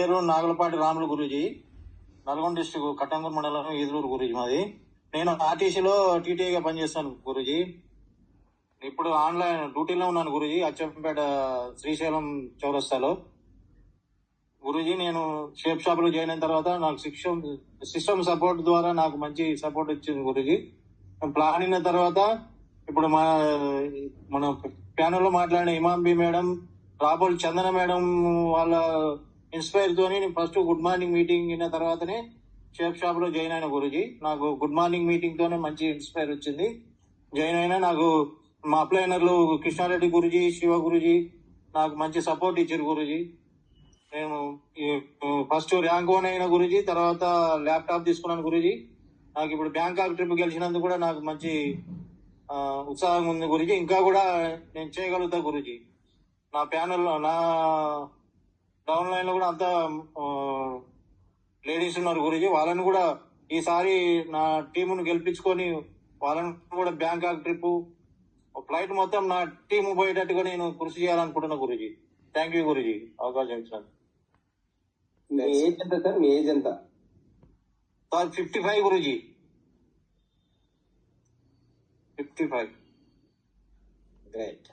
పేరు నాగలపాటి రాములు గురూజీ, నల్గొండ డిస్టిక్ కట్టంగూరు మండలం ఈదులూరు గురూజీ మాది. నేను ఆర్టీసీలో టీటీఐగా పనిచేస్తాను గురూజీ. ఇప్పుడు ఆన్లైన్ డ్యూటీలో ఉన్నాను గురూజీ, అచ్చంపేట శ్రీశైలం చౌరస్తాలో. గురూజీ నేను షేప్ షాప్ లో జాయిన్ అయిన తర్వాత నాకు సిస్టమ్ సపోర్ట్ ద్వారా నాకు మంచి సపోర్ట్ ఇచ్చింది గురూజీ. ప్లాన్ అయిన తర్వాత ఇప్పుడు మన ప్యానల్ లో మాట్లాడిన ఇమాంబి మేడం, రాబోల్ చందన మేడం వాళ్ళ ఇన్స్పైర్ తోని ఫస్ట్ గుడ్ మార్నింగ్ మీటింగ్ అయిన తర్వాతనే షేప్ షాప్ లో జాయిన్ అయిన గురూజీ. నాకు గుడ్ మార్నింగ్ మీటింగ్ తోనే మంచి ఇన్స్పైర్ వచ్చింది. జాయిన్ అయినా నాకు మా అప్లైనర్లు కృష్ణారెడ్డి గురూజీ, శివ గురూజీ నాకు మంచి సపోర్ట్ ఇచ్చారు గురూజీ. నేను ఫస్ట్ ర్యాంక్ 1 అయిన గురూజీ, తర్వాత ల్యాప్టాప్ తీసుకున్నాను గురూజీ. నాకు ఇప్పుడు బ్యాంకాక్ ట్రిప్ గెలిచినందుకు కూడా నాకు మంచి ఉత్సాహంగా ఉంది గురూజీ. ఇంకా కూడా నేను చేయగలుగుతా గురూజీ. నా ప్యానెల్ నా డౌన్ లైన్ లో కూడా అంతా లేడీస్ ఉన్నారు గురూజీ. వాళ్ళని కూడా ఈసారి నా టీమును గెలిపించుకొని వాళ్ళని కూడా బ్యాంకాక్ ట్రిప్ ఫ్లైట్ మొత్తం నా టీము పోయేటట్టుగా నేను కృషి చేయాలనుకుంటున్నా గురూజీ. థ్యాంక్ యూ గురూజీ, అవకాశం ఇచ్చినాను. మీ ఏజ్ ఎంత సార్? మీ ఏజ్ ఎంత? సార్ 55 గురూజీ, 55. గ్రేట్.